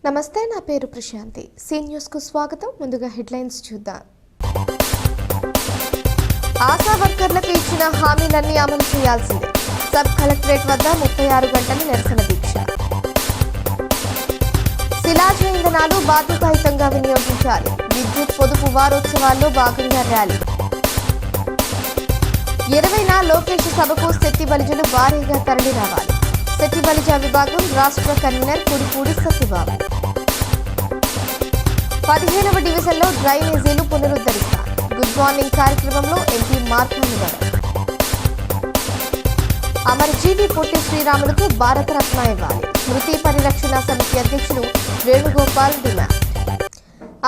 నమస్తే, నా పేరు ప్రశాంతి. సీ న్యూస్ కు స్వాగతం. ముందుగా హెడ్లైన్స్ చూద్దాం. ఆశా వర్కర్లకు ఇచ్చిన హామీలన్నీ అమలు చేయాల్సిందే. సబ్ కలెక్టరేట్ వద్ద 36 గంటల నిరసన దీక్ష. శిలాజ ఇంధనాలు బాధ్యతాయుతంగా వినియోగించాలి. విద్యుత్ పొదుపు వారోత్సవాల్లో భాగంగా ర్యాలీ. 20న లోకేష్ సభకు శెట్టి బలిజలు భారీగా తరలి రావాలి. శెట్టి బలిజ విభాగం రాష్ట్ర కన్వీనర్ కుడిపూడి సత్యబాబు. 15వ డివిజన్లో డ్రైనేజీలు పునరుద్ధరిస్తారు. గుడ్ మార్నింగ్ కార్యక్రమంలో ఎంపీ మార్కాండ్ గారు. అమరజీవి పొట్టి శ్రీరాములకు భారతరత్న ఇవ్వాలి. స్మృతి పరిరక్షణ సమితి అధ్యక్షులు వేణుగోపాల్ డిమాండ్.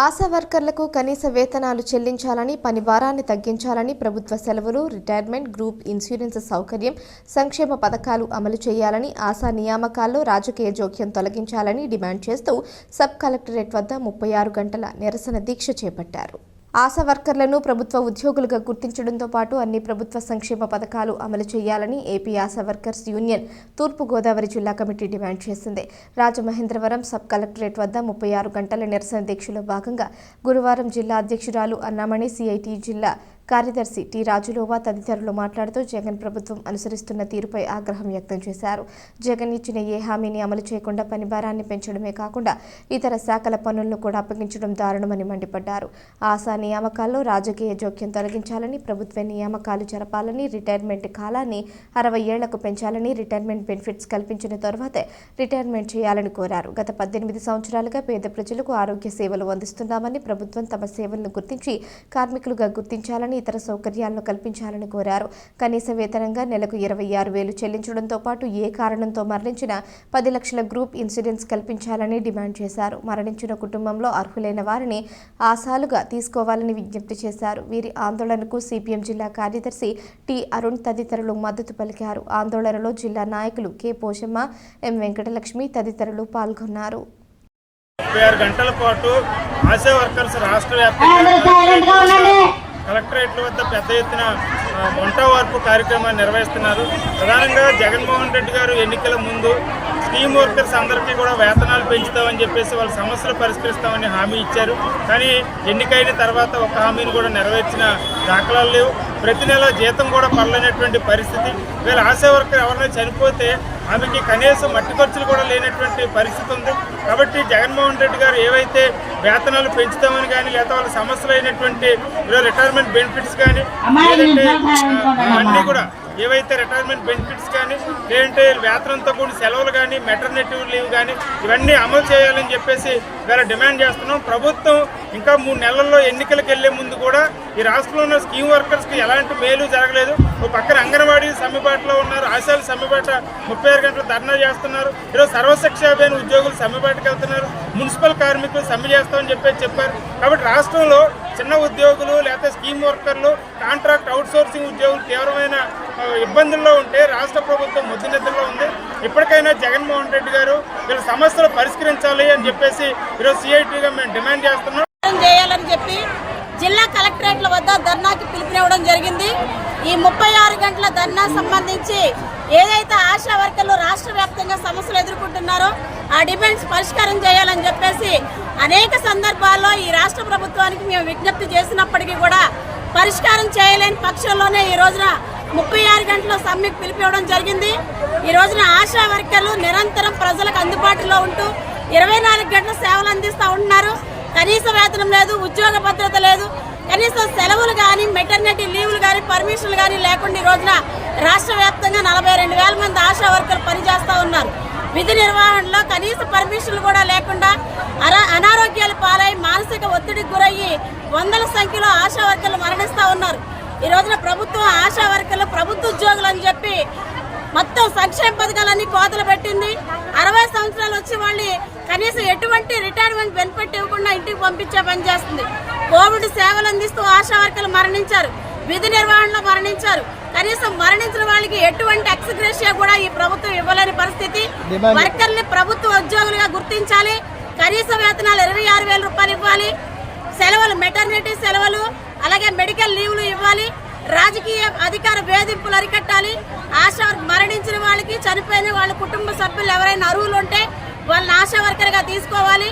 ఆశా వర్కర్లకు కనీస వేతనాలు చెల్లించాలని, పని భారాన్ని తగ్గించాలని, ప్రభుత్వ సెలవులు, రిటైర్మెంట్, గ్రూప్ ఇన్సూరెన్స్ సౌకర్యం, సంక్షేమ పథకాలు అమలు చేయాలని, ఆశా నియామకాల్లో రాజకీయ జోక్యం తొలగించాలని డిమాండ్ చేస్తూ సబ్ కలెక్టరేట్ వద్ద 36 గంటల నిరసన దీక్ష చేపట్టారు. ఆశా వర్కర్లను ప్రభుత్వ ఉద్యోగులుగా గుర్తించడంతో పాటు అన్ని ప్రభుత్వ సంక్షేమ పథకాలు అమలు చేయాలని ఏపీ ఆశా వర్కర్స్ యూనియన్ తూర్పుగోదావరి జిల్లా కమిటీ డిమాండ్ చేసింది. రాజమహేంద్రవరం సబ్ కలెక్టరేట్ వద్ద 36 గంటల నిరసన దీక్షలో భాగంగా గురువారం జిల్లా అధ్యక్షురాలు అన్నామణి, సిఐటి జిల్లా కార్యదర్శి టి రాజులోవా తదితరులు మాట్లాడుతూ జగన్ ప్రభుత్వం అనుసరిస్తున్న తీరుపై ఆగ్రహం వ్యక్తం చేశారు. జగన్ ఇచ్చిన ఏ హామీని అమలు చేయకుండా పని భారాన్ని పెంచడమే కాకుండా ఇతర శాఖల పనులను కూడా అప్పగించడం దారుణమని మండిపడ్డారు. ఆశా నియామకాల్లో రాజకీయ జోక్యం తొలగించాలని, ప్రభుత్వ నియామకాలు జరపాలని, రిటైర్మెంట్ కాలాన్ని 60 ఏళ్లకు పెంచాలని, రిటైర్మెంట్ బెనిఫిట్స్ కల్పించిన తర్వాతే రిటైర్మెంట్ చేయాలని కోరారు. గత 18 సంవత్సరాలుగా పేద ప్రజలకు ఆరోగ్య సేవలు అందిస్తున్నామని, ప్రభుత్వం తమ సేవలను గుర్తించి కార్మికులుగా గుర్తించాలని, ఇతర సౌకర్యాలను కల్పించాలని కోరారు. కనీస వేతనంగా నెలకు 26,000 చెల్లించడంతో పాటు ఏ కారణంతో మరణించిన 10 లక్షల గ్రూప్ ఇన్సూరెన్స్ కల్పించాలని డిమాండ్ చేశారు. మరణించిన కుటుంబంలో అర్హులైన వారిని ఆశాలుగా తీసుకోవాలని విజ్ఞప్తి చేశారు. వీరి ఆందోళనకు సిపిఎం జిల్లా కార్యదర్శి టి అరుణ్ తదితరులు మద్దతు పలికారు. ఆందోళనలో జిల్లా నాయకులు కె పోషమ్మ, ఎం వెంకటలక్ష్మి తదితరులు పాల్గొన్నారు. 36 గంటల పాటు ఆశా వర్కర్స్ రాష్ట్ర వ్యాప్తంగా కలెక్టరేట్ల వద్ద పెద్ద ఎత్తున వంట వార్పు కార్యక్రమాన్ని నిర్వహిస్తున్నారు. ప్రధానంగా జగన్మోహన్ రెడ్డి గారు ఎన్నికల ముందు స్కీమ్ వర్కర్స్ అందరికీ కూడా వేతనాలు పెంచుతామని చెప్పేసి వాళ్ళ సమస్యలు పరిష్కరిస్తామని హామీ ఇచ్చారు. కానీ ఎన్నికైన తర్వాత ఒక హామీని కూడా నెరవేర్చిన దాఖలాలు లేవు. ప్రతి నెల జీతం కూడా పడలేనటువంటి పరిస్థితి. వీళ్ళ ఆశా వర్కర్ ఎవరైనా చనిపోతే ఆమెకి కనీసం మట్టి ఖర్చులు కూడా లేనటువంటి పరిస్థితి ఉంది. కాబట్టి జగన్మోహన్ రెడ్డి గారు ఏవైతే వేతనాలు పెంచుతామని కానీ, లేదా వాళ్ళ సమస్యలు అయినటువంటి రిటైర్మెంట్ బెనిఫిట్స్ కానీ, లేదంటే అన్నీ కూడా ఏవైతే రిటైర్మెంట్ బెనిఫిట్స్ కానీ, లేదంటే వేతనంతో కూడిన సెలవులు కానీ, మెటర్నిటీ లీవ్ కానీ ఇవన్నీ అమలు చేయాలని చెప్పేసి వేరే డిమాండ్ చేస్తున్నాం. ప్రభుత్వం ఇంకా 3 నెలల్లో ఎన్నికలకు వెళ్లే ముందు కూడా ఈ రాష్ట్రంలో ఉన్న స్కీమ్ వర్కర్స్కి ఎలాంటి మేలు జరగలేదు. ఒక పక్కన అంగన్వాడీ సమ్మెబాటులో ఉన్నారు, ఆశాలు సమ్మెబాట 36 గంటలు ధర్నా చేస్తున్నారు. ఈరోజు సర్వశిక్ష అభియాన్ ఉద్యోగులు సమ్మెబాటుకు వెళ్తున్నారు, మున్సిపల్ కార్మికులు సమ్మె చేస్తామని చెప్పారు. కాబట్టి రాష్ట్రంలో చిన్న ఉద్యోగులు లేకపోతే స్కీమ్ వర్కర్లు, కాంట్రాక్ట్ అవుట్సోర్సింగ్ ఉద్యోగులు తీవ్రమైన ఇబ్బందుల్లో ఉంటే రాష్ట్ర ప్రభుత్వం ముద్దునిద్రలో ఉంది. ఇప్పటికైనా జగన్మోహన్ రెడ్డి గారు వీళ్ళ సమస్యలు పరిష్కరించాలి అని చెప్పేసి ఈరోజు సిఐటిగా మేము డిమాండ్ చేస్తున్నాం. చేయాలని చెప్పి జిల్లా కలెక్టరేట్ల వద్ద ధర్నాకి పిలుపునివ్వడం జరిగింది. ఈ 36 గంటల ధర్నా సంబంధించి ఏదైతే ఆశా వర్కర్లు రాష్ట్ర వ్యాప్తంగా సమస్యలు ఎదుర్కొంటున్నారో ఆ డిమాండ్స్ పరిష్కారం చేయాలని చెప్పేసి అనేక సందర్భాల్లో ఈ రాష్ట్ర ప్రభుత్వానికి మేము విజ్ఞప్తి చేసినప్పటికీ కూడా పరిష్కారం చేయలేని పక్షంలోనే ఈ రోజున 36 గంటల సమ్మెకు పిలిపివ్వడం జరిగింది. ఈ రోజున ఆశా వర్కర్లు నిరంతరం ప్రజలకు అందుబాటులో ఉంటూ 24 గంటల సేవలు అందిస్తూ ఉంటున్నారు. కనీస వేతనం లేదు, ఉద్యోగ భద్రత లేదు, కనీసం సెలవులు కానీ, మెటర్నిటీ లీవులు కానీ, పర్మిషన్లు కానీ లేకుండా ఈ రోజున రాష్ట్ర వ్యాప్తంగా 42,000 మంది ఆశా వర్కర్లు పనిచేస్తూ ఉన్నారు. విధి నిర్వహణలో కనీస పర్మిషన్లు కూడా లేకుండా అనారోగ్యాలు పాలై మానసిక ఒత్తిడికి గురయ్యి వందల సంఖ్యలో ఆశా వర్కర్లు మరణిస్తూ ఉన్నారు. ఈ రోజున ప్రభుత్వం ఆశా వర్కర్లు ప్రభుత్వ ఉద్యోగులు అని చెప్పి మొత్తం సంక్షేమ పథకాలన్నీ కోతలు పెట్టింది. 60 సంవత్సరాలు వచ్చి వాళ్ళు కనీసం ఎటువంటి రిటైర్మెంట్ బెనిఫిట్ ఇవ్వకుండా ఇంటికి పంపించే పని చేస్తుంది. కోవిడ్ సేవలు అందిస్తూ ఆశా వర్కర్లు మరణించారు, విధి నిర్వహణలో మరణించారు. కనీసం మరణించిన వాళ్ళకి ఎటువంటి ఎక్స్గ్రేషియా కూడా ఈ ప్రభుత్వం ఇవ్వలేని పరిస్థితి. వర్కర్ని ప్రభుత్వ ఉద్యోగులుగా గుర్తించాలి. కనీస వేతనాలు 26,000 రూపాయలు ఇవ్వాలి. సెలవులు, మెటర్నిటీ సెలవులు, అలాగే మెడికల్ లీవ్లు ఇవ్వాలి. రాజకీయ అధికార వేధింపులు అరికట్టాలి. ఆశా మరణించిన వాళ్ళకి, చనిపోయిన వాళ్ళ కుటుంబ సభ్యులు ఎవరైనా అర్హులు ఉంటే వాళ్ళని ఆశా వర్కర్గా తీసుకోవాలి.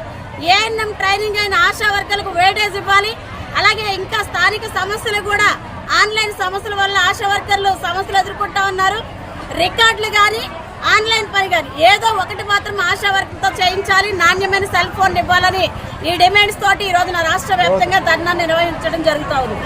ఏఎన్ఎం ట్రైనింగ్ అయిన ఆశా వర్కర్లకు వేటేజ్ ఇవ్వాలి. అలాగే ఇంకా స్థానిక సమస్యలు కూడా, ఆన్లైన్ సమస్యల వల్ల ఆశా వర్కర్లు సమస్యలు ఎదుర్కొంటా ఉన్నారు. రికార్డులు కానీ, ఆన్లైన్ పని కానీ ఏదో ఒకటి మాత్రం ఆశా వర్కర్తో చేయించాలి. నాణ్యమైన సెల్ ఫోన్ ఇవ్వాలని ఈ డిమాండ్స్ తోటి ఈ రోజున రాష్ట్ర వ్యాప్తంగా ధర్నా నిర్వహించడం జరుగుతూ ఉంది.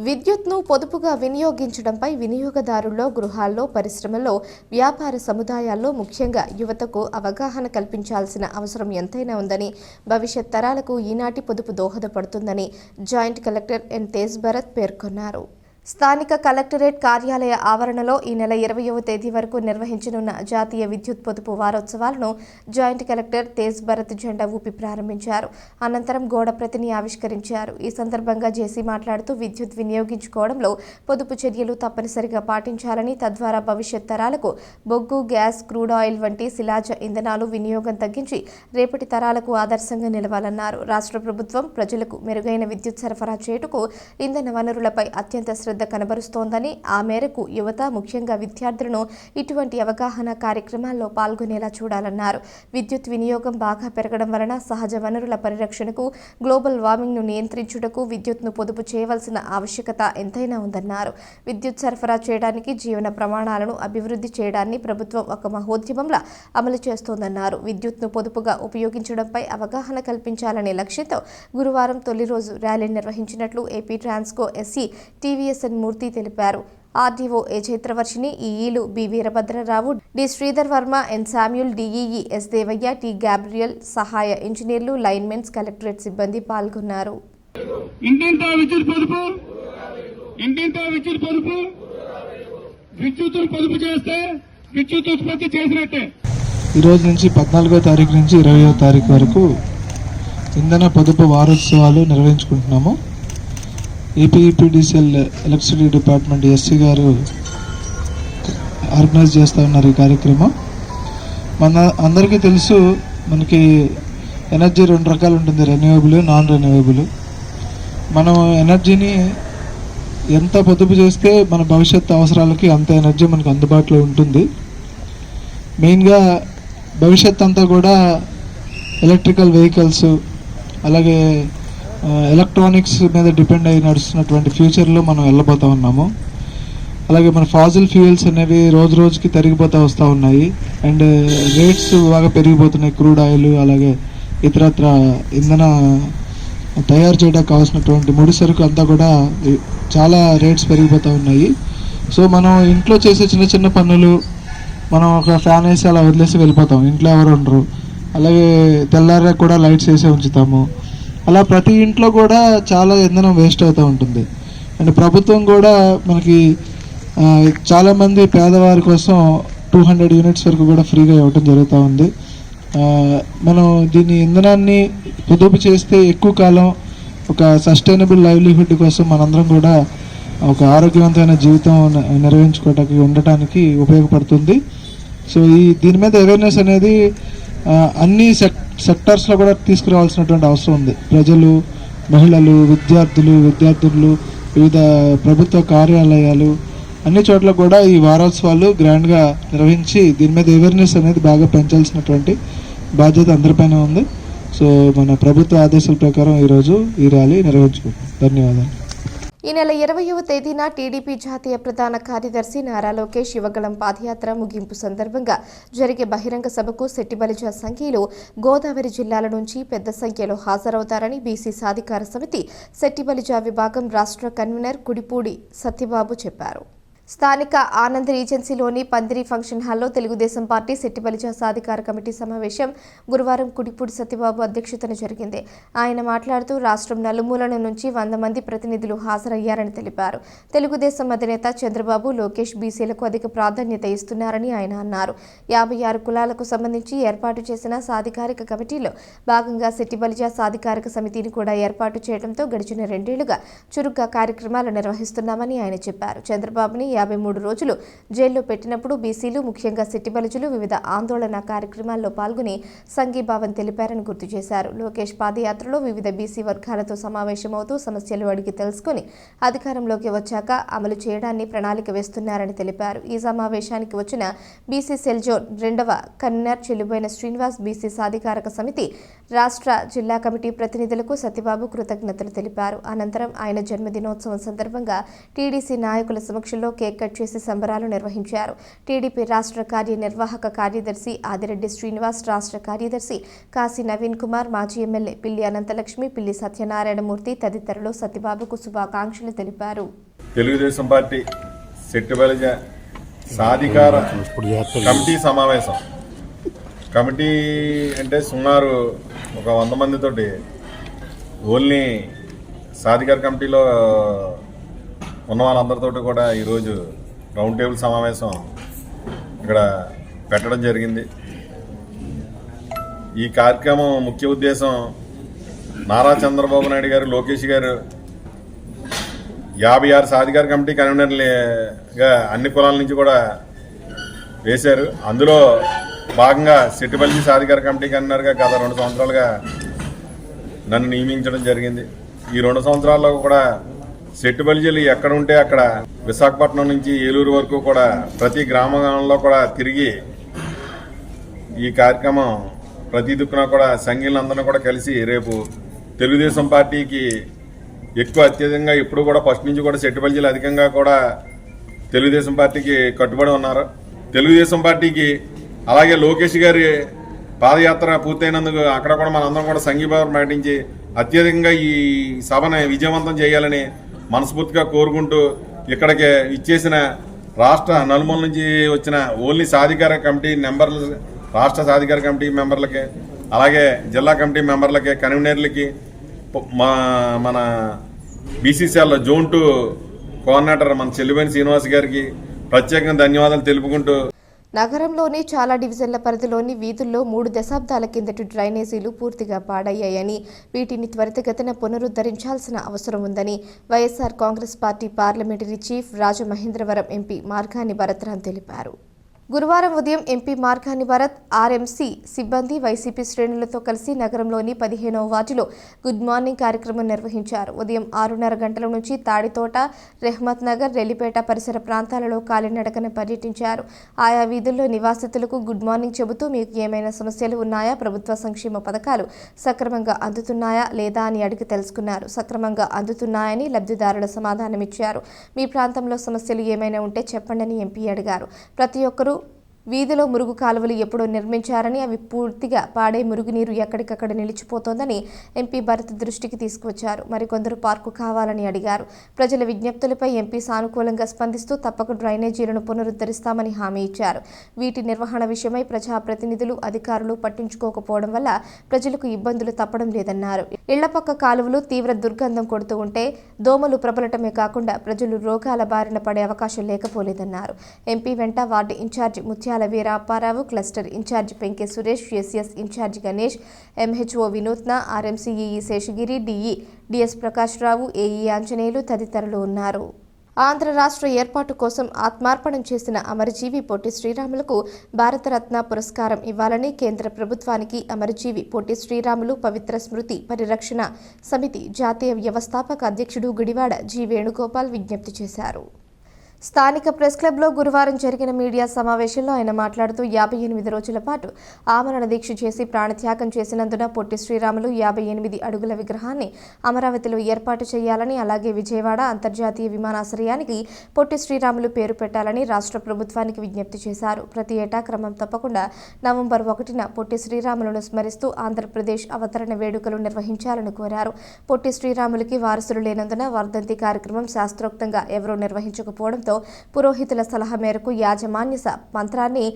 విద్యుత్ను పొదుపుగా వినియోగించడంపై వినియోగదారుల్లో, గృహాల్లో, పరిశ్రమల్లో, వ్యాపార సముదాయాల్లో ముఖ్యంగా యువతకు అవగాహన కల్పించాల్సిన అవసరం ఎంతైనా ఉందని, భవిష్యత్ తరాలకు ఈనాటి పొదుపు దోహదపడుతుందని joint collector N Tej Bharat పేర్కొన్నారు. స్థానిక కలెక్టరేట్ కార్యాలయ ఆవరణలో ఈ నెల 20వ తేదీ వరకు నిర్వహించనున్న జాతీయ విద్యుత్ పొదుపు వారోత్సవాలను జాయింట్ కలెక్టర్ తేజ్ భరత్ జెండా ఊపి ప్రారంభించారు. అనంతరం గోడ ప్రతిని ఆవిష్కరించారు. ఈ సందర్భంగా జేసీ మాట్లాడుతూ విద్యుత్ వినియోగించుకోవడంలో పొదుపు చర్యలు తప్పనిసరిగా పాటించాలని, తద్వారా భవిష్యత్ తరాలకు బొగ్గు, గ్యాస్, క్రూడ్ ఆయిల్ వంటి శిలాజ ఇంధనాలు వినియోగం తగ్గించి రేపటి తరాలకు ఆదర్శంగా నిలవాలన్నారు. రాష్ట్ర ప్రభుత్వం ప్రజలకు మెరుగైన విద్యుత్ సరఫరా చేయుటకు ఇంధన వనరులపై అత్యంత శ్రద్ధ కనబరుస్తోందని, ఆ మేరకు యువత, ముఖ్యంగా విద్యార్థులను ఇటువంటి అవగాహన కార్యక్రమాల్లో పాల్గొనేలా చూడాలన్నారు. విద్యుత్ వినియోగం బాగా పెరగడం వలన సహజ వనరుల పరిరక్షణకు, గ్లోబల్ వార్మింగ్ను నియంత్రించుటకు విద్యుత్ను పొదుపు చేయవలసిన ఆవశ్యకత ఎంతైనా ఉందన్నారు. విద్యుత్ సరఫరా చేయడానికి జీవన ప్రమాణాలను అభివృద్ధి చేయడాన్ని ప్రభుత్వం ఒక మహోద్యమంలా అమలు చేస్తోందన్నారు. విద్యుత్ను పొదుపుగా ఉపయోగించడంపై అవగాహన కల్పించాలనే లక్ష్యంతో గురువారం తొలి రోజు ర్యాలీ నిర్వహించినట్లు AP Transco SC TVS Murthy తెలిపారు. ఆర్డీఓ ఏ చైత్రవర్షిని, ఈఈలు B Veerabhadrarao, D Sridhar Varma, N Samuel, DEE S Devaiah, T Gabriel, సహాయ ఇంజనీర్లు, లైన్మెన్స్, కలెక్టరేట్ సిబ్బంది పాల్గొన్నారు. ఇంటింటా విద్యుత్ పొదుపు, ఇంటింటా విద్యుత్ పొదుపు, విద్యుత్తును పొదుపు చేస్తే విద్యుత్ ఉత్పత్తి చేసినట్టే. ఈ రోజు నుంచి 14వ తారీఖు నుంచి 20వ తారీఖు వరకు ఇంధన పొదుపు వారోత్సవాలు నిర్వహించుకుంటున్నాము. ఏపీఈపీడీసీఎల్ ఎలక్ట్రిసిటీ డిపార్ట్మెంట్ ఎస్సీ గారు ఆర్గనైజ్ చేస్తూ ఉన్నారు ఈ కార్యక్రమం. మన అందరికీ తెలుసు, మనకి ఎనర్జీ 2 రకాలు ఉంటుంది, రెన్యూవబుల్, నాన్ రెన్యూవబుల్. మనం ఎనర్జీని ఎంత పొదుపు చేస్తే మన భవిష్యత్తు అవసరాలకి అంత ఎనర్జీ మనకు అందుబాటులో ఉంటుంది. మెయిన్గా భవిష్యత్ అంతా కూడా ఎలక్ట్రికల్ వెహికల్స్, అలాగే ఎలక్ట్రానిక్స్ మీద డిపెండ్ అయి నడుస్తున్నటువంటి ఫ్యూచర్లో మనం వెళ్ళబోతూ ఉన్నాము. అలాగే మన ఫాజిల్ ఫ్యూయల్స్ అనేవి రోజు రోజుకి తరిగిపోతూ వస్తూ ఉన్నాయి. అండ్ రేట్స్ బాగా పెరిగిపోతున్నాయి. క్రూడ్ ఆయిల్, అలాగే ఇతరత్ర ఇంధన తయారు చేయడానికి కావాల్సినటువంటి ముడి సరుకు అంతా కూడా చాలా రేట్స్ పెరిగిపోతూ ఉన్నాయి. సో మనం ఇంట్లో చేసే చిన్న చిన్న పనులు, మనం ఒక ఫ్యాన్ వేసి అలా వదిలేసి వెళ్ళిపోతాం, ఇంట్లో ఎవరు ఉండరు. అలాగే తెల్లారే కూడా లైట్స్ వేసే ఉంచుతాము. అలా ప్రతి ఇంట్లో కూడా చాలా ఇంధనం వేస్ట్ అవుతూ ఉంటుంది. అండ్ ప్రభుత్వం కూడా మనకి చాలామంది పేదవారి కోసం 200 యూనిట్స్ వరకు కూడా ఫ్రీగా ఇవ్వడం జరుగుతూ ఉంది. మనం దీని ఇంధనాన్ని పొదుపు చేస్తే ఎక్కువ కాలం ఒక సస్టైనబుల్ లైవ్లీహుడ్ కోసం మనందరం కూడా ఒక ఆరోగ్యవంతమైన జీవితం నిర్వహించుకోవడానికి ఉండటానికి ఉపయోగపడుతుంది. సో దీని మీద అవేర్నెస్ అనేది అన్ని సెక్టార్స్లో కూడా తీసుకురావాల్సినటువంటి అవసరం ఉంది. ప్రజలు, మహిళలు, విద్యార్థులు, వివిధ ప్రభుత్వ కార్యాలయాలు అన్ని చోట్ల కూడా ఈ వారోత్సవాలు గ్రాండ్గా నిర్వహించి దీని మీద అవేర్నెస్ అనేది బాగా పెంచాల్సినటువంటి బాధ్యత అందరిపైన ఉంది. సో మన ప్రభుత్వ ఆదేశాల ప్రకారం ఈరోజు ఈ ర్యాలీ నిర్వహించుకుంటాం. ధన్యవాదాలు. ఈ నెల 20వ తేదీన టీడీపీ జాతీయ ప్రధాన కార్యదర్శి నారా లోకేష్ యువగళం పాదయాత్ర ముగింపు సందర్భంగా జరిగే బహిరంగ సభకు సెట్టిబలిజ సంఖ్యలో గోదావరి జిల్లాల నుంచి పెద్ద సంఖ్యలో హాజరవుతారని బీసీ సాధికార సమితి సెట్టిబలిజ విభాగం రాష్ట్ర కన్వీనర్ కుడిపూడి సత్యబాబు చెప్పారు. స్థానిక ఆనంద్ రీజెన్సీలోని పందిరి ఫంక్షన్ హాల్లో తెలుగుదేశం పార్టీ సెట్టిబలిజ సాధికార కమిటీ సమావేశం గురువారం కుడిపూడి సత్యబాబు అధ్యక్షతన జరిగింది. ఆయన మాట్లాడుతూ రాష్ట్రం నలుమూలల నుంచి 100 మంది ప్రతినిధులు హాజరయ్యారని తెలిపారు. తెలుగుదేశం అధినేత చంద్రబాబు, లోకేష్ బీసీలకు అధిక ప్రాధాన్యత ఇస్తున్నారని ఆయన అన్నారు. 56 కులాలకు సంబంధించి ఏర్పాటు చేసిన సాధికారిక కమిటీలో భాగంగా సెట్టిబలిజ సాధికారిక సమితిని కూడా ఏర్పాటు చేయడంతో గడిచిన 2 ఏళ్లుగా చురుగ్గా కార్యక్రమాలు నిర్వహిస్తున్నామని ఆయన చెప్పారు. చంద్రబాబుని 53 రోజులు జైల్లో పెట్టినప్పుడు బీసీలు, ముఖ్యంగా సెట్టిబలిజులు వివిధ ఆందోళన కార్యక్రమాల్లో పాల్గొని సంఘీభావం తెలిపారని గుర్తు చేశారు. లోకేష్ పాదయాత్రలో వివిధ బీసీ వర్గాలతో సమావేశమవుతూ సమస్యలు అడిగి తెలుసుకుని అధికారంలోకి వచ్చాక అమలు చేయడాన్ని ప్రణాళిక వేస్తున్నారని తెలిపారు. ఈ సమావేశానికి వచ్చిన బీసీ సెల్ జోన్ 2వ కన్వీనర్ చెల్లుబోయిన శ్రీనివాస్, బీసీ సాధికారక సమితి రాష్ట్ర జిల్లా కమిటీ ప్రతినిధులకు సత్యబాబు కృతజ్ఞతలు తెలిపారు. అనంతరం ఆయన జన్మదినోత్సవం సందర్భంగా టీడీసీ నాయకుల సమక్షంలో కేక్ కట్ చేసి సంబరాలు నిర్వహించారు. టీడీపీ రాష్ట్ర కార్యనిర్వాహక కార్యదర్శి ఆదిరెడ్డి శ్రీనివాస్, రాష్ట్ర కార్యదర్శి కాశీ నవీన్ కుమార్, మాజీ ఎమ్మెల్యే పిల్లి అనంతలక్ష్మి, పిల్లి సత్యనారాయణమూర్తి తదితరులు సత్యబాబుకు శుభాకాంక్షలు తెలిపారు. తెలుగుదేశం పార్టీ సెట్టిబలిజ సాధికార కమిటీ సమావేశం. కమిటీ అంటే సుమారు ఒక 100 మందితోటి ఓన్లీ సాధికార కమిటీలో ఉన్న వాళ్ళందరితో కూడా ఈరోజు రౌండ్ టేబుల్ సమావేశం ఇక్కడ పెట్టడం జరిగింది. ఈ కార్యక్రమం ముఖ్య ఉద్దేశం నారా చంద్రబాబు నాయుడు గారు, లోకేష్ గారు 56 సాధికార కమిటీ కన్వీనర్లుగా అన్ని కులాల నుంచి కూడా వేశారు. అందులో భాగంగా సెట్టిబలిజ సాధికార కమిటీ కన్వీనర్గా గత 2 సంవత్సరాలుగా నన్ను నియమించడం జరిగింది. ఈ 2 సంవత్సరాల్లో కూడా సెట్టిబలిజలు ఎక్కడ ఉంటే అక్కడ విశాఖపట్నం నుంచి ఏలూరు వరకు కూడా ప్రతి గ్రామంలో కూడా తిరిగి ఈ కార్యక్రమం ప్రతి దిక్కున కూడా సంఘీయులందరినీ కూడా కలిసి రేపు తెలుగుదేశం పార్టీకి అత్యధికంగా ఇప్పుడు కూడా ఫస్ట్ నుంచి కూడా సెట్టిబలిజలు అధికంగా కూడా తెలుగుదేశం పార్టీకి కట్టుబడి ఉన్నారు. తెలుగుదేశం పార్టీకి అలాగే లోకేష్ గారి పాదయాత్ర పూర్తయినందుకు అక్కడ కూడా మనందరం కూడా సంఘీభావం ప్రకటించి అత్యధికంగా ఈ సభను విజయవంతం చేయాలని మనస్ఫూర్తిగా కోరుకుంటూ ఇక్కడికి ఇచ్చేసిన రాష్ట్ర నలుమూల నుంచి వచ్చిన ఓన్లీ సాధికార కమిటీ మెంబర్లు, రాష్ట్ర సాధికార కమిటీ మెంబర్లకి, అలాగే జిల్లా కమిటీ మెంబర్లకి, కన్వీనర్లకి, మన బీసీసీఎల్ జోన్ 2 కోఆర్డినేటర్ మన చెల్లుబోయిన శ్రీనివాస్ గారికి ప్రత్యేకంగా ధన్యవాదాలు తెలుపుకుంటూ నగరంలోని చాలా డివిజన్ల పరిధిలోని వీధుల్లో 3 దశాబ్దాల కిందటి డ్రైనేజీలు పూర్తిగా పాడయ్యాయని, వీటిని త్వరితగతిన పునరుద్ధరించాల్సిన అవసరం ఉందని YSR Congress party parliamentary chief Rajamahendravaram MP Margani Bharat Ram తెలిపారు. గురువారం ఉదయం ఎంపీ మార్గాని భరత్, ఆర్ఎంసీ సిబ్బంది, వైసీపీ శ్రేణులతో కలిసి నగరంలోని 15వ వార్డులో గుడ్ మార్నింగ్ కార్యక్రమం నిర్వహించారు. ఉదయం 6:30 గంటల నుంచి తాడితోట, రెహ్మత్ నగర్, రెల్లిపేట పరిసర ప్రాంతాలలో కాలినడకన పర్యటించారు. ఆయా వీధుల్లో నివాసితులకు గుడ్ మార్నింగ్ చెబుతూ మీకు ఏమైనా సమస్యలు ఉన్నాయా, ప్రభుత్వ సంక్షేమ పథకాలు సక్రమంగా అందుతున్నాయా లేదా అని అడిగి తెలుసుకున్నారు. సక్రమంగా అందుతున్నాయని లబ్ధిదారుల సమాధానమిచ్చారు. మీ ప్రాంతంలో సమస్యలు ఏమైనా ఉంటే చెప్పండని ఎంపీ అడిగారు. ప్రతి ఒక్కరూ వీధిలో మురుగు కాలువలు ఎప్పుడో నిర్మించారని, అవి పూర్తిగా పాడే మురుగునీరు ఎక్కడికక్కడ నిలిచిపోతోందని ఎంపీ భరత్ దృష్టికి తీసుకువచ్చారు. మరికొందరు పార్కు కావాలని అడిగారు. ప్రజల విజ్ఞప్తులపై ఎంపీ సానుకూలంగా స్పందిస్తూ తప్పక డ్రైనేజీలను పునరుద్ధరిస్తామని హామీ ఇచ్చారు. వీటి నిర్వహణ విషయమై ప్రజాప్రతినిధులు, అధికారులు పట్టించుకోకపోవడం వల్ల ప్రజలకు ఇబ్బందులు తప్పడం లేదన్నారు. ఇళ్లపక్క కాలువలు తీవ్ర దుర్గంధం కొడుతూ ఉంటే దోమలు ప్రబలటమే కాకుండా ప్రజలు రోగాల బారిన పడే అవకాశం లేకపోలేదన్నారు. ఎంపీ వెంట ward incharge Mutyala Veeraparao, cluster incharge Penke Suresh, SS incharge Ganesh, MHO Vinuthna, RMCE Seshagiri, DE DS Prakash Rao, AE Anjaneyulu తదితరులు ఉన్నారు. ఆంధ్ర రాష్ట్ర ఏర్పాటు కోసం ఆత్మార్పణం చేసిన అమరజీవి పొట్టి శ్రీరాములకు భారతరత్న పురస్కారం ఇవ్వాలని కేంద్ర ప్రభుత్వానికి అమరజీవి పొట్టి శ్రీరాములు పవిత్ర స్మృతి పరిరక్షణ సమితి జాతీయ వ్యవస్థాపక అధ్యక్షుడు గుడివాడ జి వేణుగోపాల్ విజ్ఞప్తి చేశారు. స్థానిక ప్రెస్ క్లబ్లో గురువారం జరిగిన మీడియా సమావేశంలో ఆయన మాట్లాడుతూ 58 రోజుల పాటు ఆమరణ దీక్ష చేసి ప్రాణత్యాగం చేసినందున పొట్టి శ్రీరాములు 58 అడుగుల విగ్రహాన్ని అమరావతిలో ఏర్పాటు చేయాలని, అలాగే విజయవాడ అంతర్జాతీయ విమానాశ్రయానికి పొట్టి శ్రీరాములు పేరు పెట్టాలని రాష్ట్ర ప్రభుత్వానికి విజ్ఞప్తి చేశారు. ప్రతి ఏటా క్రమం తప్పకుండా నవంబర్ 1న పొట్టి శ్రీరాములను స్మరిస్తూ ఆంధ్రప్రదేశ్ అవతరణ వేడుకలు నిర్వహించాలని కోరారు. పొట్టి శ్రీరాములకి వారసులు లేనందున వర్ధంతి కార్యక్రమం శాస్త్రోక్తంగా ఎవరూ నిర్వహించకపోవడంతో సహాయంతో పురోహితుల సలహా మేరకు యాజమాన్య మంత్రాన్ని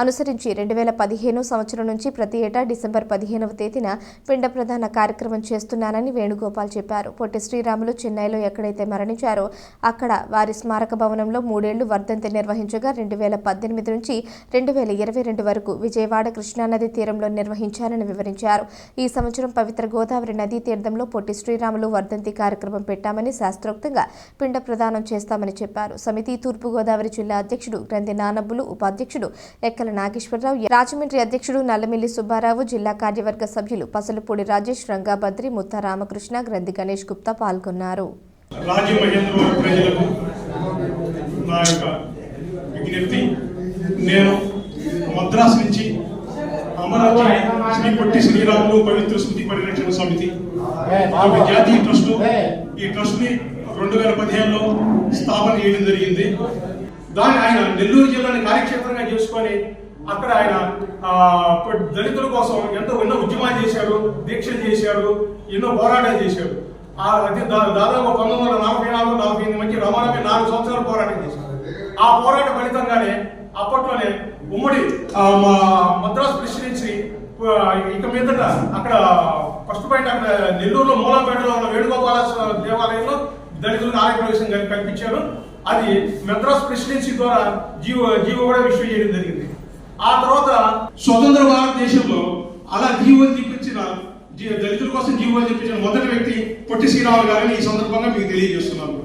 అనుసరించి 2015 సంవత్సరం నుంచి ప్రతి ఏటా డిసెంబర్ 15వ తేదీన పిండ ప్రదాన కార్యక్రమం చేస్తున్నానని వేణుగోపాల్ చెప్పారు. పొట్టి శ్రీరాములు చెన్నైలో ఎక్కడైతే మరణించారో అక్కడ వారి స్మారక భవనంలో 3 ఏళ్లు వర్ధంతి నిర్వహించగా 2018 నుంచి 2022 వరకు విజయవాడ కృష్ణానది తీరంలో నిర్వహించారని వివరించారు. ఈ సంవత్సరం పవిత్ర గోదావరి నదీ తీర్థంలో పొట్టి శ్రీరాములు వర్ధంతి కార్యక్రమం పెట్టామని, శాస్త్రోక్తంగా పిండ ప్రదానం చేస్తామని చెప్పారు. సమితి తూర్పుగోదావరి జిల్లా అధ్యక్షుడు గ్రంథి నానబ్బులు, ఉపాధ్యక్షుడు ఎక్కల నాగేశ్వరరావు, రాజమండ్రి అధ్యక్షుడు నల్లమిల్లి సుబ్బారావు, జిల్లా కార్యవర్గ సభ్యులు పసలపూడి రాజేష్, రంగాభద్రి, ముత్త రామకృష్ణ, గ్రంథి గణేష్ గుప్తా పాల్గొన్నారు. రాజమహేంద్రవరం ప్రజలకు నా యొక్క విజ్ఞప్తి, నేను మద్రాసు నుంచి అమరావతి శ్రీ పొట్టి శ్రీరాములు పవిత్ర స్మృతి పరిరక్షణ సమితి ఒక జాతీయ ట్రస్ట్, ఈ ట్రస్ట్ ని 2015లో స్థాపన చేయడం జరిగింది. దాన్ని ఆయన నెల్లూరు జిల్లాని కార్యక్షేత్రంగా చేసుకొని అక్కడ ఆయన దళితుల కోసం ఎన్నో ఉద్యమాలు చేశారు, దీక్షలు చేశారు, ఎన్నో పోరాటాలు చేశారు. అది దాదాపు 1944-48 మధ్య రమారమి 4 సంవత్సరాలు పోరాటం చేశారు. ఆ పోరాట ఫలితంగానే అప్పట్లోనే ఉమ్మడి మద్రాసు ప్రెసిడెన్సీ ఇక మీదట అక్కడ ఫస్ట్ పాయింట్ అక్కడ నెల్లూరులో మూలాపేటలో ఉన్న వేణుగోపాల దేవాలయంలో దళితులకు ఆలయ ప్రవేశం కల్పించారు. అది మద్రాసు ప్రెసిడెన్సీ ద్వారా జీవో కూడా ఇష్యూ చేయడం జరిగింది. ఆ తర్వాత స్వతంత్ర భారతదేశంలో అలా జీవోలు చూపించిన దళితుల కోసం జీవోలు చూపించిన మొదటి వ్యక్తి పొట్టి శ్రీరాములు గారిని ఈ సందర్భంగా మీకు తెలియజేస్తున్నాను.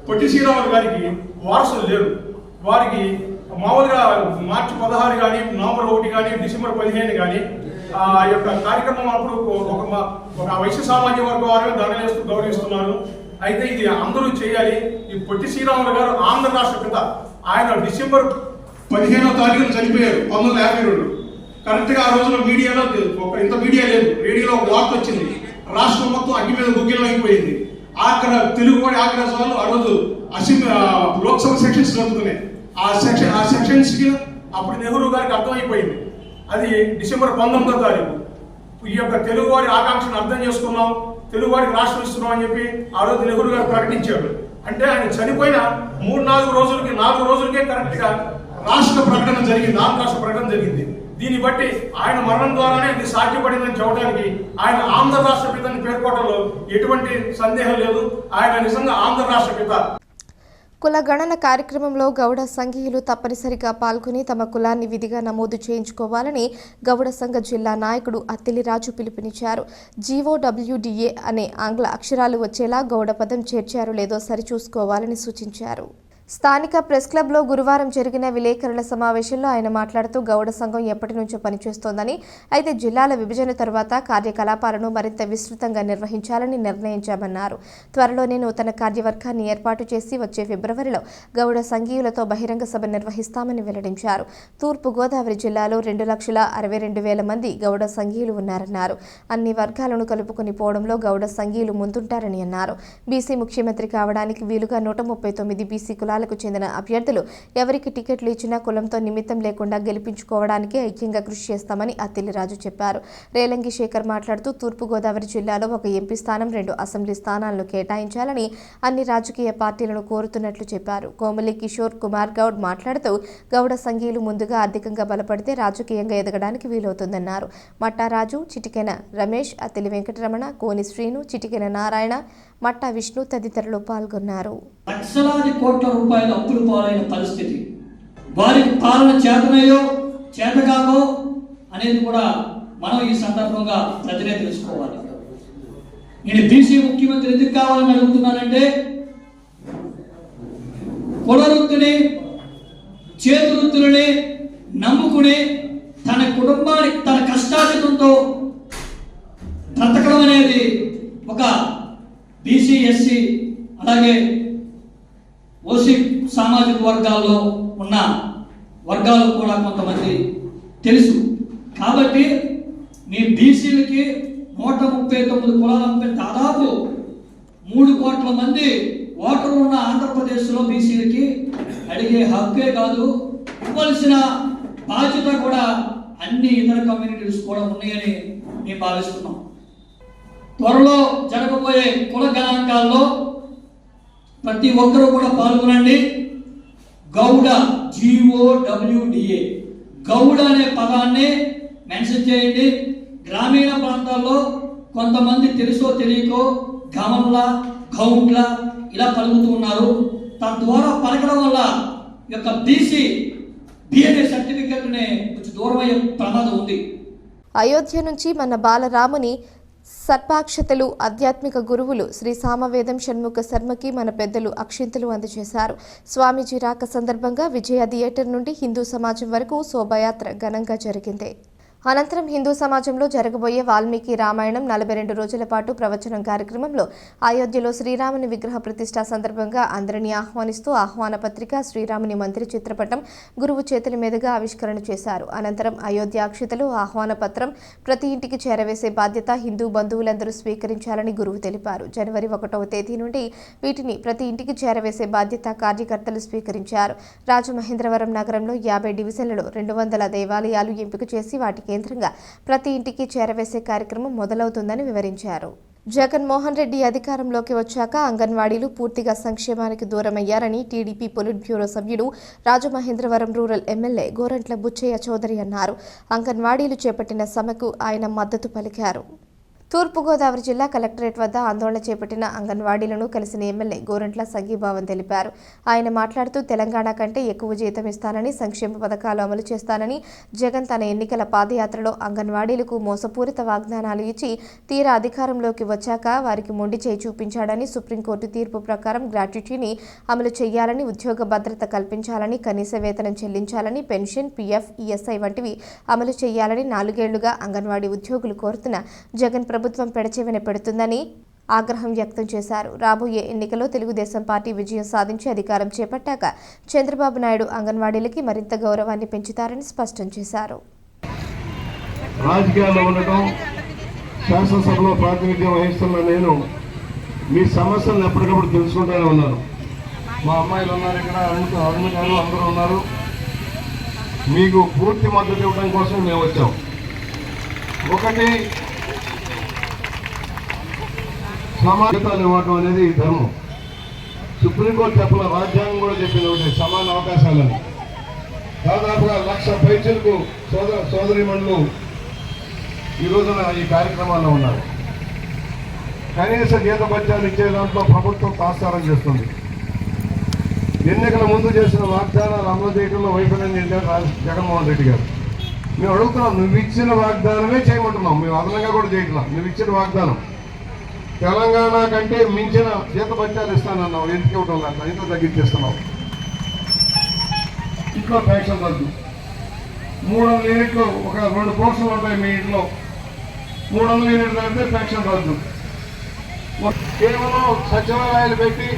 పొట్టి శ్రీరాములు గారికి వారసులు లేరు. వారికి మామూలుగా మార్చి 16 కానీ, నవంబర్ 1 కానీ, డిసెంబర్ 15 కానీ ఆ యొక్క కార్యక్రమం అప్పుడు ఒక వైశ్య సామాజిక వర్గ వారు దండలేస్తూ గౌరవిస్తున్నారు. అయితే ఇది అందరూ చేయాలి. ఈ పొట్టి శ్రీరాములు గారు ఆంధ్ర రాష్ట్ర పిత. ఆయన డిసెంబర్ 15వ తారీఖున చనిపోయారు 1952. కరెక్ట్గా ఆ రోజున మీడియాలో ఇంత మీడియా లేదు, రేడియోలో ఒక వార్త వచ్చింది. రాష్ట్రం మొత్తం అగ్గి మీద గుగ్గిలం అయిపోయింది. అక్కడ తెలుగువాడి ఆగ్రహాలు ఆ రోజు లోక్సభ సెక్షన్స్ జరుగుతున్నాయి. ఆ సెక్షన్స్ కి అప్పుడు నెహ్రూ గారికి అర్థమైపోయింది. అది డిసెంబర్ 19వ తారీఖు. ఈ యొక్క తెలుగువాడి ఆకాంక్షను అర్థం చేసుకున్నాం, తెలుగువాడికి రాష్ట్రం ఇస్తున్నాం అని చెప్పి ఆ రోజు నెహ్రూ గారు ప్రకటించాడు. అంటే ఆయన చనిపోయిన 4 రోజులకే కరెక్ట్ గా రాష్ట్ర ప్రకటన జరిగింది, ఆంధ్ర రాష్ట్ర ప్రకటన జరిగింది. దీన్ని బట్టి ఆయన మరణం ద్వారానే ఇది సాధ్యపడిందని చెప్పడానికి ఆయన ఆంధ్ర రాష్ట్ర పితని పేర్కోవడంలో ఎటువంటి సందేహం లేదు. ఆయన నిజంగా ఆంధ్ర రాష్ట్ర పిత. కుల గణన కార్యక్రమంలో గౌడ సంఘీయులు తప్పనిసరిగా పాల్గొని తమ కులాన్ని విధిగా నమోదు చేయించుకోవాలని గౌడ సంఘ జిల్లా నాయకుడు అత్తిలిరాజు పిలుపునిచ్చారు. జీఓడబ్ల్యూడిఏ అనే ఆంగ్ల అక్షరాలు వచ్చేలా గౌడ పదం చేర్చారో లేదో సరిచూసుకోవాలని సూచించారు. స్థానిక ప్రెస్ క్లబ్లో గురువారం జరిగిన విలేకరుల సమావేశంలో ఆయన మాట్లాడుతూ గౌడ సంఘం ఎప్పటి నుంచో పనిచేస్తోందని, అయితే జిల్లాల విభజన తర్వాత కార్యకలాపాలను మరింత విస్తృతంగా నిర్వహించాలని నిర్ణయించామన్నారు. త్వరలోనే నూతన కార్యవర్గాన్ని ఏర్పాటు చేసి వచ్చే ఫిబ్రవరిలో గౌడ సంఘీయులతో బహిరంగ సభ నిర్వహిస్తామని వెల్లడించారు. తూర్పు గోదావరి జిల్లాలో 2,62,000 మంది గౌడ సంఘీయులు ఉన్నారన్నారు. అన్ని వర్గాలను కలుపుకొని పోవడంలో గౌడ సంఘీయులు ముందుంటారని అన్నారు. బీసీ ముఖ్యమంత్రి కావడానికి వీలుగా 139 బీసీ కులాలకు చెందిన అభ్యర్థులు ఎవరికి టికెట్లు ఇచ్చినా కులంతో నిమిత్తం లేకుండా గెలిపించుకోవడానికి ఐక్యంగా కృషి చేస్తామని అత్తిలిరాజు చెప్పారు. రేలంగి శేఖర్ మాట్లాడుతూ తూర్పుగోదావరి జిల్లాలో ఒక ఎంపీ స్థానం, 2 అసెంబ్లీ స్థానాలను కేటాయించాలని అన్ని రాజకీయ పార్టీలను కోరుతున్నట్లు చెప్పారు. కోమలి కిషోర్ కుమార్ గౌడ్ మాట్లాడుతూ గౌడ సంఘీయులు ముందుగా ఆర్థికంగా బలపడితే రాజకీయంగా ఎదగడానికి వీలవుతుందన్నారు. మట్టారాజు, చిటికెన రమేష్, అత్తిలి వెంకటరమణ, కోని శ్రీను, చిటికెన నారాయణ, మట్టా విష్ణు తదితరులు పాల్గొన్నారు. లక్షలాది కోట్ల రూపాయల అప్పులు పాలైన పరిస్థితి, వారికి పాలన చేతనయో చేతగాకో అనేది కూడా మనం ఈ సందర్భంగా ప్రజలే తెలుసుకోవాలి. నేను బీసీ ముఖ్యమంత్రి ఎందుకు కావాలని అడుగుతున్నానంటే, కుల వృత్తిని, చేతి వృత్తులని నమ్ముకుని తన కుటుంబానికి తన కష్టార్జితంతో బ్రతకడం అనేది ఒక బీసీ, ఎస్సీ అలాగే ఓసీ సామాజిక వర్గాల్లో ఉన్న వర్గాలు కూడా కొంతమంది తెలుసు. కాబట్టి మీ బీసీలకి 139 కులాలంపై దాదాపు 3 కోట్ల మంది ఓటర్లు ఉన్న ఆంధ్రప్రదేశ్లో బీసీలకి అడిగే హక్కే కాదు, ఇవ్వాల్సిన బాధ్యత కూడా అన్ని ఇతర కమ్యూనిటీస్ కూడా ఉన్నాయని మేము భావిస్తున్నాం. త్వరలో జరగబోయే కుల గణాంకాల్లో ప్రతి ఒక్కరూ కూడా పాల్గొనండి. గౌడ GOWDA గౌడ అనే పదాన్ని మెన్షన్ చేయండి. గ్రామీణ ప్రాంతాల్లో కొంతమంది తెలుసో తెలియకో గమన్ల గౌండ్ల ఇలా పలుకుతూ ఉన్నారు. తద్వారా పలకడం వల్ల యొక్క బీసీ DNA సర్టిఫికెట్ని కొంచెం దూరం అయ్యే ప్రమాదం ఉంది. అయోధ్య నుంచి మన బాలరాముని సర్పాక్షతలు ఆధ్యాత్మిక గురువులు శ్రీ సామవేదం షణ్ముఖ శర్మకి మన పెద్దలు అక్షింతలు అందజేశారు. స్వామీజీ రాక సందర్భంగా విజయ థియేటర్ నుండి హిందూ సమాజం వరకు శోభాయాత్ర ఘనంగా జరిగింది. అనంతరం హిందూ సమాజంలో జరగబోయే వాల్మీకి రామాయణం 42 రోజుల పాటు ప్రవచనం కార్యక్రమంలో అయోధ్యలో శ్రీరాముని విగ్రహ ప్రతిష్ఠ సందర్భంగా అందరినీ ఆహ్వానిస్తూ ఆహ్వాన పత్రిక, శ్రీరాముని మంత్రి చిత్రపటం గురువు చేతుల మీదుగా ఆవిష్కరణ చేశారు. అనంతరం అయోధ్య అక్షతలు, ఆహ్వాన పత్రం ప్రతి ఇంటికి చేరవేసే బాధ్యత హిందూ బంధువులందరూ స్వీకరించాలని గురువు తెలిపారు. జనవరి 1వ తేదీ నుండి వీటిని ప్రతి ఇంటికి చేరవేసే బాధ్యత కార్యకర్తలు స్వీకరించారు. రాజమహేంద్రవరం నగరంలో 50 డివిజన్లలో 200 దేవాలయాలు ఎంపిక చేసి వాటికి కేంద్రంగా ప్రతి ఇంటికి చేరవేసే కార్యక్రమం మొదలవుతుందని వివరించారు. జగన్మోహన్ రెడ్డి అధికారంలోకి వచ్చాక అంగన్వాడీలు పూర్తిగా సంక్షేమానికి దూరమయ్యారని టీడీపీ పొలిట్ బ్యూరో సభ్యుడు రాజమహేంద్రవరం రూరల్ ఎమ్మెల్యే గోరంట్ల బుచ్చయ్య చౌదరి అన్నారు. అంగన్వాడీలు చేపట్టిన సమ్మెకు ఆయన మద్దతు పలికారు. తూర్పుగోదావరి జిల్లా కలెక్టరేట్ వద్ద ఆందోళన చేపట్టిన అంగన్వాడీలను కలిసిన ఎమ్మెల్యే గోరంట్ల సంఘీభావం తెలిపారు. ఆయన మాట్లాడుతూ తెలంగాణ కంటే ఎక్కువ జీతం ఇస్తానని, సంక్షేమ పథకాలు అమలు చేస్తానని జగన్ తన ఎన్నికల పాదయాత్రలో అంగన్వాడీలకు మోసపూరిత వాగ్దానాలు ఇచ్చి తీరా అధికారంలోకి వచ్చాక వారికి మొండి చేయి చూపించాడని, సుప్రీంకోర్టు తీర్పు ప్రకారం గ్రాట్యుటీని అమలు చేయాలని, ఉద్యోగ భద్రత కల్పించాలని, కనీస వేతనం చెల్లించాలని, పెన్షన్, PF, ESI వంటివి అమలు చేయాలని 4 ఏళ్లుగా అంగన్వాడీ ఉద్యోగులు కోరుతున్న జగన్ ప్రభుత్వం పెడచెవిన పెడుతుందని ఆగ్రహం వ్యక్తం చేశారు. రాబోయే ఎన్నికల్లో తెలుగుదేశం పార్టీ విజయం సాధించి అధికారం చేపట్టాక చంద్రబాబు నాయుడు అంగన్వాడీలకి మరింత గౌరవాన్ని పెంచుతారని స్పష్టం చేశారు. రాజకీయాల్లో ఉండటం, శాసనసభలో ప్రాతినిధ్యం వహిస్తున్న నేను మీ సమస్యలను ఎప్పటికప్పుడు తెలుసుకుంటూనే ఉన్నాను. మా అమ్మాయిలు ఉన్నారు, ఇక్కడ అరుణ్ గారు అందరూ ఉన్నారు. మీకు పూర్తి మద్దతు ఇవ్వడం కోసం మేము వచ్చాం. ఒకటి, సమానతలు ఇవ్వటం అనేది ధర్మం. సుప్రీంకోర్టు చెప్పిన, రాజ్యాంగం కూడా చెప్పింది ఒకటి, సమాన అవకాశాలని. దాదాపుగా 1,00,000 పైచలకు సోదరీమణులు ఈ రోజున ఈ కార్యక్రమాల్లో ఉన్నారు. కనీస జీతభత్యాలు ఇచ్చే దాంట్లో ప్రభుత్వం తాత్సారం చేస్తుంది. ఎన్నికల ముందు చేసిన వాగ్దానాలు అమలు చేయడంలో వైఫల్యం చెందారు జగన్మోహన్ రెడ్డి గారు. మేము అడుగుతున్నాం, నువ్వు ఇచ్చిన వాగ్దానమే చేయమంటున్నాం, మేము అదనంగా కూడా చేయట్లా. నువ్వు ఇచ్చిన వాగ్దానం తెలంగాణ కంటే మించిన జీతభత్యాలు ఇస్తానన్నావు, ఎందుకు ఇవ్వడం లేదు, ఇంట్లో తగ్గించేస్తున్నావు. ఇంట్లో పెన్షన్ రద్దు, 300 యూనిట్లు, ఒక 2 పోస్టులు ఉంటాయి మీ ఇంట్లో, 300 యూనిట్లు అంటే పెన్షన్ రద్దు. కేవలం సచివాలయాలు పెట్టి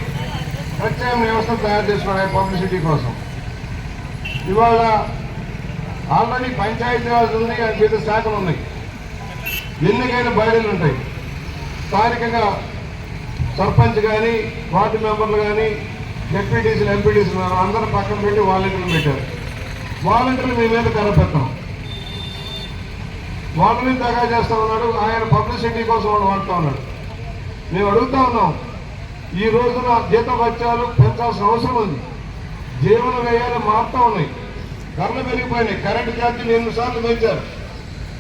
ప్రత్యేక వ్యవస్థ తయారు చేసుకున్నాయి పబ్లిసిటీ కోసం. ఇవాళ ఆల్రెడీ పంచాయతీరాజ్ ఉంది, వివిధ శాఖలు ఉన్నాయి, ఎన్నికైన బయలులు ఉంటాయి. స్థానికంగా సర్పంచ్ కానీ, వార్డు మెంబర్లు కానీ, ఎంపీటీసీలు, ఎంపీటీసీలు అందరూ పక్కన పెట్టి వాలంటీర్లు పెట్టారు. వాలంటీర్లు మీ మీద కరపెట్టాం. వాళ్ళని దగా చేస్తూ ఉన్నాడు, ఆయన పబ్లిసిటీ కోసం వాడు వాడుతూ ఉన్నాడు. మేము అడుగుతా ఉన్నాం, ఈ రోజున జీతభత్యాలు పెంచాల్సిన అవసరం ఉంది. జీవన వ్యయాలు మారుతూ ఉన్నాయి, ధరలు పెరిగిపోయినాయి. కరెంటు ఛార్జీలు 8 సార్లు పెంచారు.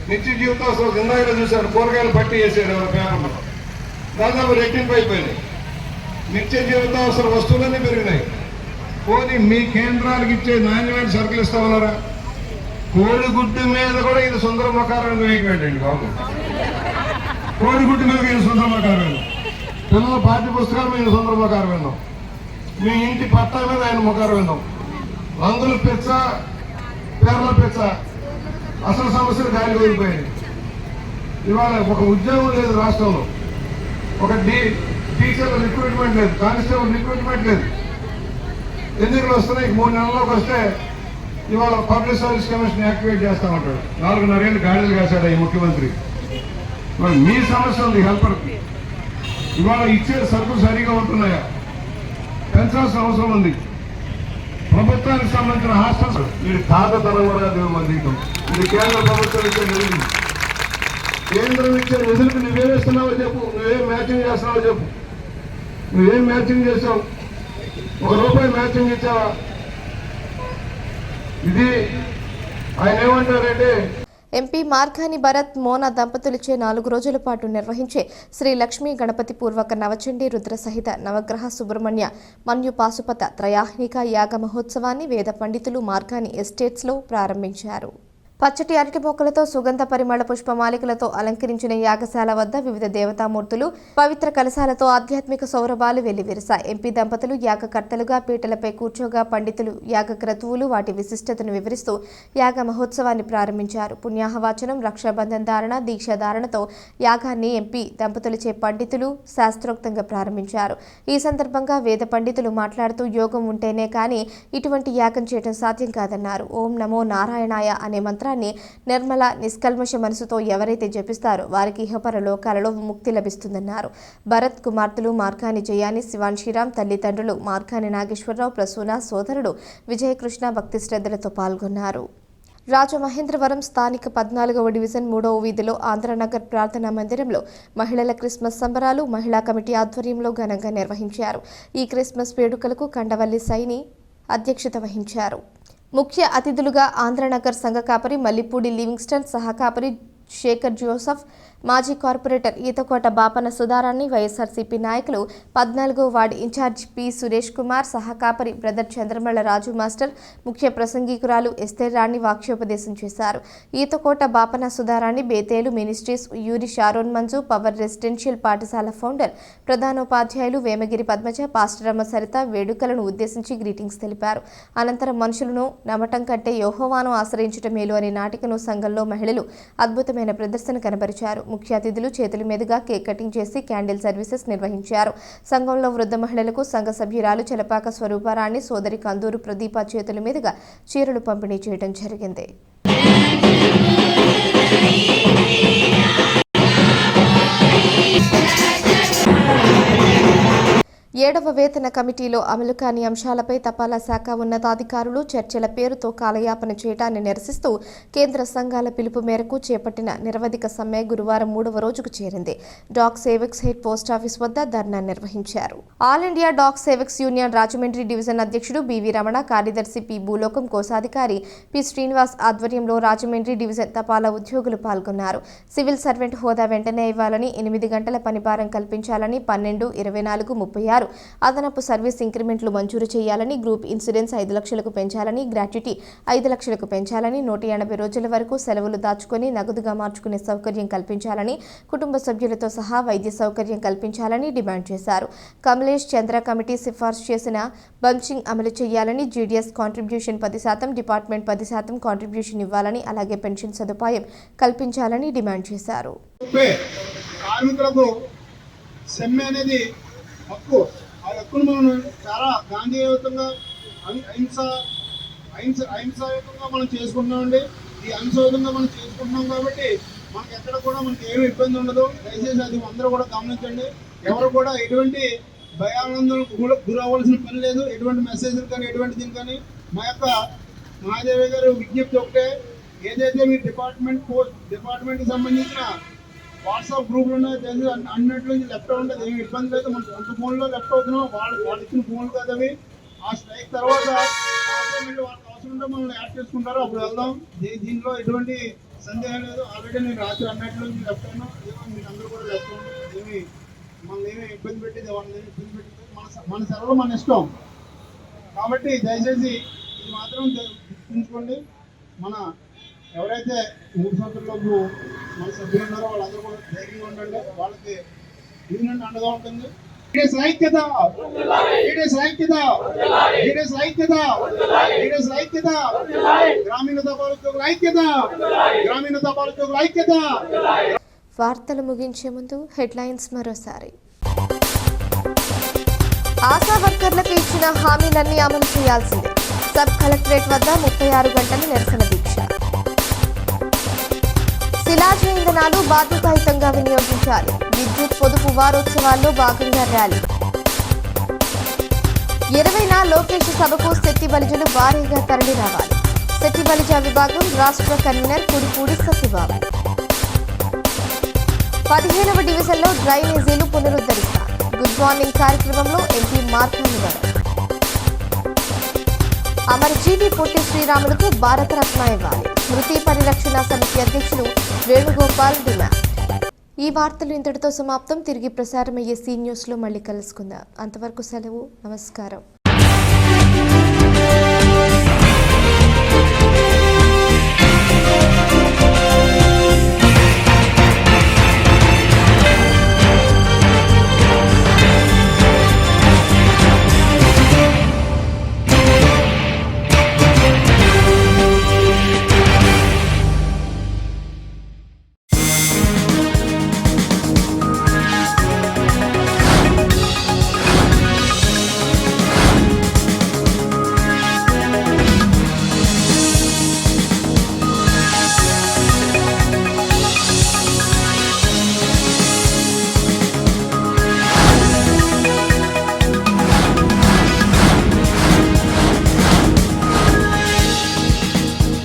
నిత్య జీవితావసరం ఇందాక చూశారు, కూరగాయలు పట్టి వేసారు ఎవరి పేపర్లో, దాదాపు రెట్టింపు అయిపోయినాయి. నిత్య జీవితావసర వస్తువులన్నీ పెరిగినాయి. పోనీ మీ కేంద్రాలకు ఇచ్చే నాణ్యమైన సరుకులు ఇస్తా ఉన్నారా? కోడిగుడ్డు మీద కూడా ఇది సుందరమకారాన్ని వేయకండి బాబు. కోడిగుడ్డు మీద ఇది సుందరమకారాలు, పిల్లల పాఠ్య పుస్తకాలు మీద సుందరమకారం విన్నాం, మీ ఇంటి పట్టా మీద ఆయన ముఖారం విన్నాం. రంగుల పిచ్చ, పేర్ల పిచ్చ, అసలు సమస్యలు గాలి కోల్పోయాయి. ఇవాళ ఒక ఉద్యోగం లేదు రాష్ట్రంలో, ఒక టీచర్ల రిక్రూట్మెంట్ లేదు, కానిస్టేబుల్ రిక్రూట్మెంట్ లేదు. ఎన్నికలు వస్తున్నాయి, 3 నెలల్లోకి వస్తే ఇవాళ పబ్లిక్ సర్వీస్ కమిషన్ యాక్టివేట్ చేస్తామంటాడు. 4.5 ఏళ్ళు గాడిదలు కాశాడు ఈ ముఖ్యమంత్రి. ఇవాళ మీ సమస్య ఉంది, హెల్పర్. ఇవాళ ఇచ్చే సరుకులు సరిగా ఉంటున్నాయా? పెంచాల్సిన అవసరం ఉంది. ప్రభుత్వానికి సంబంధించిన హాస్టల్స్ వీడి ఖాతాతనం కూడా మందికం. ఇది కేంద్ర ప్రభుత్వం ఇచ్చే నిధులు. కేంద్రం ఇచ్చే నిధులకు నువ్వేం ఇస్తున్నావో చెప్పు, నువ్వేం మ్యాచింగ్ చేస్తున్నావో చెప్పు. నువ్వేం మ్యాచింగ్ చేసావు? ₹1 మ్యాచింగ్ ఇచ్చావా? ఇది ఆయన ఏమంటారంటే ఎంపీ మార్గాని భరత్ మోనా దంపతులచే 4 రోజుల పాటు నిర్వహించే శ్రీ లక్ష్మీ గణపతి పూర్వక నవచండీ రుద్ర సహిత నవగ్రహ సుబ్రహ్మణ్య మన్యు పాశుపత త్రయాహ్నిక యాగ మహోత్సవాన్ని వేద పండితులు మార్గాని ఎస్టేట్స్లో ప్రారంభించారు. పచ్చటి అరటి మొక్కలతో సుగంధ పరిమళ పుష్పమాలికలతో అలంకరించిన యాగశాల వద్ద వివిధ దేవతామూర్తులు పవిత్ర కలశాలతో ఆధ్యాత్మిక సౌరభాలు వెల్లివిరిశాయి. ఎంపీ దంపతులు యాగకర్తలుగా పీటలపై కూర్చోగా పండితులు యాగ క్రతువులు వాటి విశిష్టతను వివరిస్తూ యాగ మహోత్సవాన్ని ప్రారంభించారు. పుణ్యాహవాచనం, రక్షాబంధన్ ధారణ, దీక్షాధారణతో యాగాన్ని ఎంపీ దంపతులచే పండితులు శాస్త్రోక్తంగా ప్రారంభించారు. ఈ సందర్భంగా వేద పండితులు మాట్లాడుతూ యోగం ఉంటేనే కానీ ఇటువంటి యాగం చేయడం సాధ్యం కాదన్నారు. ఓం నమో నారాయణాయ అనే మంత్రాన్ని నిర్మల నిష్కల్మష మనసుతో ఎవరైతే జపిస్తారో వారికి ఇహపర లోకాలలో ముక్తి లభిస్తుందన్నారు. భరత్ కుమార్తెలు మార్గాని జయాని, శివాన్షిరామ్, తల్లిదండ్రులు మార్గాని నాగేశ్వరరావు, ప్రసూన, సోదరుడు విజయకృష్ణ భక్తి శ్రద్ధలతో పాల్గొన్నారు. రాజమహేంద్రవరం స్థానిక 14వ డివిజన్ 3వ వీధిలో ఆంధ్రనగర్ ప్రార్థనా మందిరంలో మహిళల క్రిస్మస్ సంబరాలు మహిళా కమిటీ ఆధ్వర్యంలో ఘనంగా నిర్వహించారు. ఈ క్రిస్మస్ వేడుకలకు కండవల్లి సైని అధ్యక్షత వహించారు. ముఖ్య అతిథులుగా ఆంధ్రనగర్ సంఘ కాపరి మల్లిపూడి లివింగ్స్టన్, సహకాపరి శేఖర్ జోసఫ్, మాజీ కార్పొరేటర్ ఈతకోట బాపన సుధారాణి, వైఎస్ఆర్సీపీ నాయకులు 14వ ward incharge P Suresh Kumar, సహకాపరి బ్రదర్ చంద్రమల్ల రాజు మాస్టర్, ముఖ్య ప్రసంగికురాలు ఎస్తేర్ రాణి వాక్యోపదేశం చేశారు. Eethakota Bapana Sudharani Bethel ministries Yuri Sharon Manju power residential పాఠశాల ఫౌండర్, ప్రధానోపాధ్యాయులు వేమగిరి పద్మజ, పాస్టరమ్మ సరిత వేడుకలను ఉద్దేశించి గ్రీటింగ్స్ తెలిపారు. అనంతరం మనుషులను నమ్మటం కంటే యెహోవాను ఆశ్రయించటం మేలు అనే నాటికను సంఘంలో మహిళలు అద్భుతమైన ప్రదర్శన కనబరిచారు. ముఖ్య అతిథులు చేతుల మీదుగా కేక్ కటింగ్ చేసి క్యాండిల్ సర్వీసెస్ నిర్వహించారు. సంఘంలో వృద్ధ మహిళలకు సంఘ సభ్యురాలు చలపాక స్వరూపారాణి సోదరి కందూరు ప్రదీప చేతుల మీదుగా చీరలు పంపిణీ చేయడం జరిగింది. 7వ వేతన కమిటీలో అమలు కాని అంశాలపై తపాలా శాఖ ఉన్నతాధికారులు చర్చల పేరుతో కాలయాపన చేయడాన్ని నిరసిస్తూ కేంద్ర సంఘాల పిలుపు మేరకు చేపట్టిన నిరవధిక సమ్మె గురువారం 3వ రోజుకు చేరింది. డాక్ సేవక్స్ హెడ్ పోస్టాఫీస్ వద్ద ధర్నా నిర్వహించారు. All India Dak Sevaks union Rajahmundry division అధ్యక్షుడు బివి రమణ, కార్యదర్శి పి భూలోకం, కోశాధికారి పి శ్రీనివాస్ ఆధ్వర్యంలో రాజమండ్రి డివిజన్ తపాలా ఉద్యోగులు పాల్గొన్నారు. సివిల్ సర్వెంట్ హోదా వెంటనే ఇవ్వాలని, 8 గంటల పనిభారం కల్పించాలని, 12, 24, 36 అదనపు సర్వీస్ ఇంక్రిమెంట్లు మంజూరు చేయాలని, గ్రూప్ ఇన్సూరెన్స్ 5 లక్షలకు పెంచాలని, గ్రాట్యుటీ 5 లక్షలకు పెంచాలని, 180 రోజుల వరకు సెలవులు దాచుకొని నగదుగా మార్చుకునే సౌకర్యం కల్పించాలని, కుటుంబ సభ్యులతో సహా వైద్య సౌకర్యం కల్పించాలని డిమాండ్ చేశారు. కమలేష్ చంద్ర కమిటీ సిఫార్సు చేసిన బంచింగ్ అమలు చేయాలని, జీడీఎస్ కాంట్రిబ్యూషన్ 10%, డిపార్ట్మెంట్ 10% కాంట్రిబ్యూషన్ ఇవ్వాలని, అలాగే పెన్షన్ సదుపాయం కల్పించాలని డిమాండ్ చేశారు. కార్మికులకు సమ్మె అనేది హక్కు. ఆ హక్కును మనం చాలా గాంధీయుతంగా అహింసాయుతంగా మనం చేసుకుంటున్నామండి. ఈ అహింసాయుతంగా మనం చేసుకుంటున్నాం కాబట్టి మనకి ఎక్కడ కూడా మనకి ఏమి ఇబ్బంది ఉండదు. దయచేసి అది అందరూ కూడా గమనించండి. ఎవరు కూడా ఎటువంటి భయాందోళనకు గురవ్వాల్సిన పని లేదు. ఎటువంటి మెసేజ్లు కానీ ఎటువంటి దీని కానీ మా యొక్క మహాదేవి గారు విజ్ఞప్తి ఒకటే, ఏదైతే మీ డిపార్ట్మెంట్కి సంబంధించిన వాట్సాప్ గ్రూపులు ఉన్నాయి అన్నింటిలో లెఫ్ట్ ఉంటుంది, ఏమి ఇబ్బంది లేదు. మన సొంత ఫోన్లో లెఫ్ట్ అవుతున్నాం, వాళ్ళు ఇచ్చిన ఫోన్లు కాదు అవి. ఆ స్ట్రైక్ తర్వాత వాళ్ళకి అవసరం ఉంటే మనల్ని యాడ్ చేసుకుంటారు, అప్పుడు వెళ్దాం. దీంట్లో ఎటువంటి సందేహం లేదు. ఆల్రెడీ నేను రాత్రి అన్నింటిలో లెఫ్ట్ అయినా మీరు అందరూ కూడా లెఫ్ట్ ఏమి మనల్ని ఏమి ఇబ్బంది పెట్టేది, వాళ్ళని ఏమి ఇబ్బంది పెట్టేది మన సెలవులు మన ఇష్టం. కాబట్టి దయచేసి ఇది మాత్రం గుర్తుంచుకోండి. మన ఎవరైతే 3 సంవత్సరాలకు మన సభ్యులు ఉన్నారో వాళ్ళందరూ కూడా ధైర్యంగా ఉండండి. వాళ్ళకి యూనియన్ అండగా ఉంటుంది. ఐక్యత గ్రామీణ తపాలోద్యోగుల ఐక్యత, గ్రామీణ తపాలోద్యోగుల ఐక్యత. వార్తలు ముగించే ముందు హెడ్లైన్స్ మరోసారి. ఆశా వర్కర్లకు ఇచ్చిన హామీలన్నీ అమలు చేయాల్సిందే. సబ్ కలెక్టరేట్ వద్ద 36 గంటల నిరసన దీక్ష. శిలాజ ఇంధనాలు బాధ్యతాయుతంగా వినియోగించాలి. విద్యుత్ పొదుపు వారోత్సవాల్లో భాగంగా ర్యాలీ. 20న లోకేష్ సభకు శెట్టి బలిజలు భారీగా తరలి రావాలి. శెట్టి బలిజ విభాగం రాష్ట్ర కన్వీనర్ కుడిపూడి సత్యబాబు. 15వ డివిజన్లో డ్రైనేజీలు పునరుద్ధరిస్తారు. గుడ్ మార్నింగ్ కార్యక్రమంలో ఎంపీ మార్గాని భరత్. అమరజీవి పొట్టి శ్రీరాములకు భారతరత్న ఇవ్వాలి. స్మృతి పరిరక్షణ సమితి అధ్యక్షులు వేణుగోపాల్ డిమాండ్. ఈ వార్తలు ఇంతటితో సమాప్తం. తిరిగి ప్రసారమయ్యే సీ న్యూస్లో మళ్ళీ కలుసుకుందాం. అంతవరకు సెలవు. నమస్కారం.